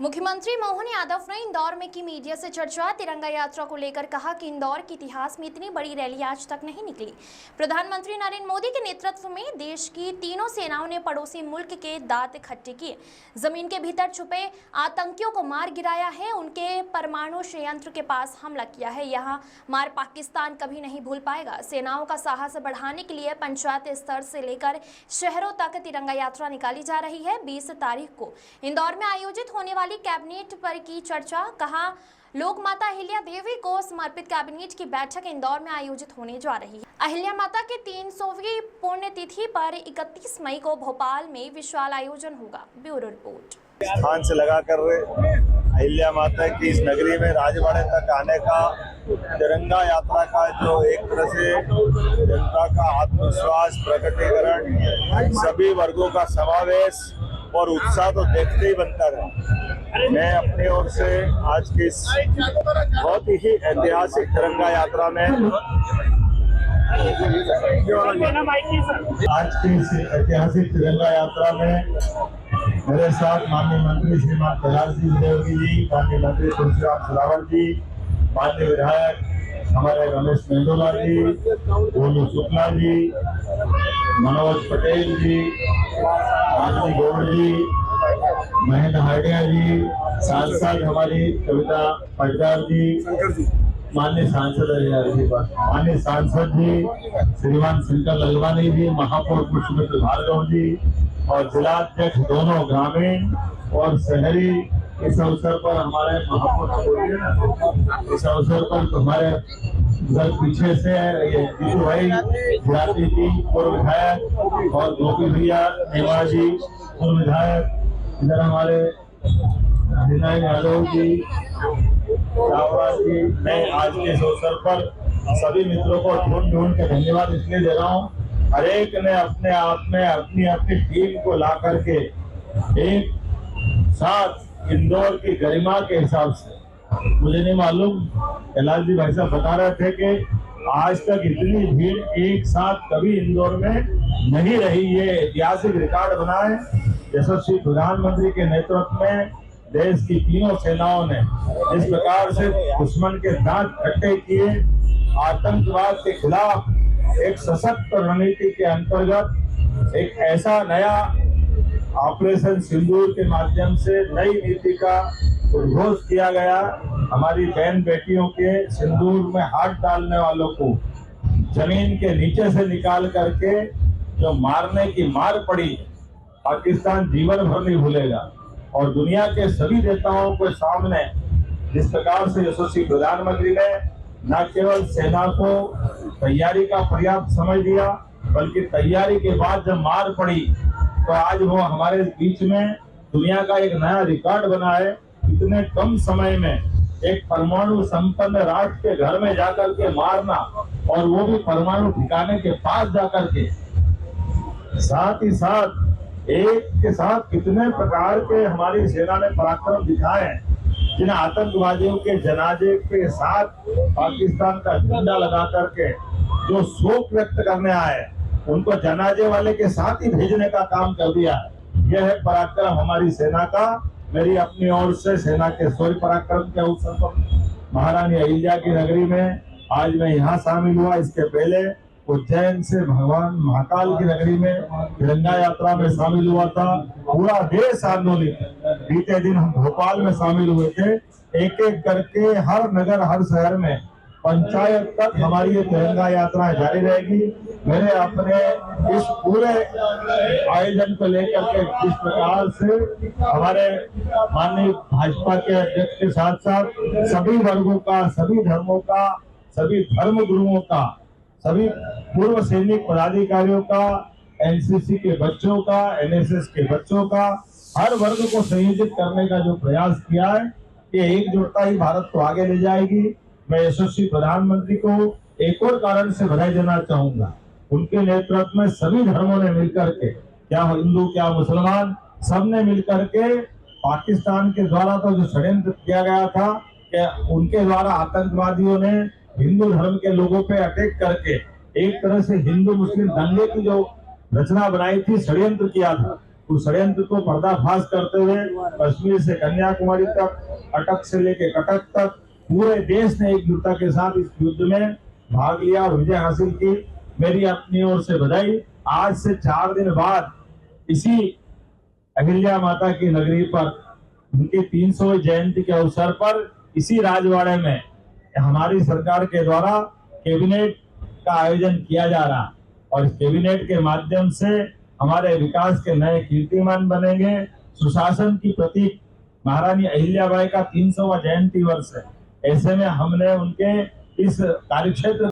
मुख्यमंत्री मोहन यादव ने इंदौर में की मीडिया से चर्चा। तिरंगा यात्रा को लेकर कहा कि इंदौर के इतिहास में इतनी बड़ी रैली आज तक नहीं निकली। प्रधानमंत्री नरेंद्र मोदी के नेतृत्व में देश की तीनों सेनाओं ने पड़ोसी मुल्क के दांत खट्टे किए, जमीन के भीतर छुपे आतंकियों को मार गिराया है, उनके परमाणु संयंत्र के पास हमला किया है। यहाँ मार पाकिस्तान कभी नहीं भूल पाएगा। सेनाओं का साहस बढ़ाने के लिए पंचायत स्तर से लेकर शहरों तक तिरंगा यात्रा निकाली जा रही है। 20 तारीख को इंदौर में आयोजित होने वाली कैबिनेट पर की चर्चा। कहा, लोक माता अहिल्या देवी को समर्पित कैबिनेट की बैठक इंदौर में आयोजित होने जा रही है। अहिल्या माता के 300वीं पुण्यतिथि पर 31 मई को भोपाल में विशाल आयोजन होगा। Bureau report. स्थान से लगाकर अहिल्या माता की इस नगरी में राजवाड़े तक आने का तिरंगा यात्रा का जो एक तरह से जनता का आत्मविश्वास प्रकटीकरण, सभी वर्गों का समावेश और उत्साह तो देखते ही बनता रहा। मैं अपनी ओर से आज की इस बहुत ही ऐतिहासिक तिरंगा यात्रा में मेरे साथ माननीय मंत्री श्रीमान कैलाश सिंह देवगी जी, माननीय मंत्री तुलसीराम सिलावट जी, माननीय विधायक हमारे रमेश मेंदोला जी, गोलू शुक्ला जी, मनोज पटेल जी, आनंदी गौड़ जी, महेंद्र हाडिया जी, सांसद हमारी कविता पटदार जी, माननीय सांसद जी श्रीमान शंकर ललवानी जी, महापौर पुष्पमित्र भार्गव जी और जिलाध्यक्ष दोनों ग्रामीण और शहरी। इस अवसर पर हमारे महापौर, इस अवसर पर हमारे उधर पीछे से ये जीतू भाई गुलाटी जी पूर्व विधायक और गोपी भैया नेवा जी पूर्व विधायक, इधर हमारे विनय यादव जी, चावड़ा जी। मैं आज के इस अवसर पर सभी मित्रों को ढूंढ के धन्यवाद इसलिए दे रहा हूँ। हर एक ने अपने आप में अपनी अपनी टीम को ला करके एक साथ इंदौर की गरिमा के हिसाब से, मुझे नहीं मालूम, कैलाश जी भाई साहब बता रहे थे कि आज तक इतनी भीड़ एक साथ कभी इंदौर में नहीं रही। ये ऐतिहासिक रिकॉर्ड बना है। यशस्वी प्रधानमंत्री के नेतृत्व में देश की तीनों सेनाओं ने इस प्रकार से दुश्मन के दांत खट्टे किए, आतंकवाद के खिलाफ एक सशक्त रणनीति के अंतर्गत एक ऐसा नया ऑपरेशन सिंदूर के माध्यम से नई नीति का उद्घोष किया गया। हमारी बहन बेटियों के सिंदूर में हाथ डालने वालों को जमीन के नीचे से निकाल करके जो मारने की मार पड़ी, पाकिस्तान जीवन भर नहीं भूलेगा। और दुनिया के सभी नेताओं के सामने जिस प्रकार से यशस्वी प्रधानमंत्री ने न केवल सेना को तैयारी का पर्याप्त समय दिया, बल्कि तैयारी के बाद जब मार पड़ी तो आज वो हमारे बीच में दुनिया का एक नया रिकॉर्ड बना है। इतने कम समय में एक परमाणु संपन्न राष्ट्र के घर में जाकर के मारना, और वो भी परमाणु ठिकाने के पास जाकर के। साथ ही साथ एक के साथ कितने प्रकार के हमारी सेना ने पराक्रम दिखाए हैं। जिन आतंकवादियों के जनाजे के साथ पाकिस्तान का झंडा लगा करके जो शोक व्यक्त करने आए, उनको जनाजे वाले के साथ ही भेजने का काम कर दिया है। यह है पराक्रम हमारी सेना का। मेरी अपनी ओर से सेना के शौर्य पराक्रम के अवसर पर महारानी अहिल्या की नगरी में आज मैं यहाँ शामिल हुआ। इसके पहले उज्जैन से भगवान महाकाल की नगरी में तिरंगा यात्रा में शामिल हुआ था। पूरा देश आंदोलित। बीते दिन हम भोपाल में शामिल हुए थे। एक एक करके हर नगर हर शहर में पंचायत तक हमारी ये तिरंगा यात्रा जारी रहेगी। मेरे अपने इस पूरे आयोजन को लेकर के जिस प्रकार से हमारे माननीय भाजपा के अध्यक्ष के साथ साथ सभी वर्गों का, सभी धर्मों का, सभी धर्म गुरुओं का, सभी पूर्व सैनिक पदाधिकारियों का, एनसीसी के बच्चों का, एनएसएस के बच्चों का, हर वर्ग को संयोजित करने का जो प्रयास किया है, ये एकजुटता ही भारत को आगे ले जाएगी। मैं यशस्वी प्रधानमंत्री को एक और कारण से बधाई देना चाहूंगा। उनके नेतृत्व में सभी धर्मों ने मिलकर के, क्या हिंदू क्या मुसलमान, सबने मिलकर के पाकिस्तान के द्वारा तो जो षड्यंत्र किया गया था कि उनके द्वारा आतंकवादियों ने हिंदू धर्म के लोगों पे अटैक करके एक तरह से हिंदू मुस्लिम दंगे की जो रचना बनाई थी, षड्यंत्र किया था, उस षड्यंत्र को पर्दाफाश करते हुए कश्मीर से कन्याकुमारी तक, अटक से लेकर कटक तक पूरे देश ने एकजुटता के साथ इस युद्ध में भाग लिया और विजय हासिल की। मेरी अपनी ओर से बधाई। आज से 4 दिन बाद इसी अहिल्या माता की नगरी पर उनकी 300वीं जयंती के अवसर पर इसी राजवाड़े में हमारी सरकार के द्वारा कैबिनेट का आयोजन किया जा रहा और इस कैबिनेट के माध्यम से हमारे विकास के नए कीर्तिमान बनेंगे। सुशासन की प्रतीक महारानी अहिल्याबाई का 300वां जयंती वर्ष है। ऐसे में हमने उनके इस कार्यक्षेत्र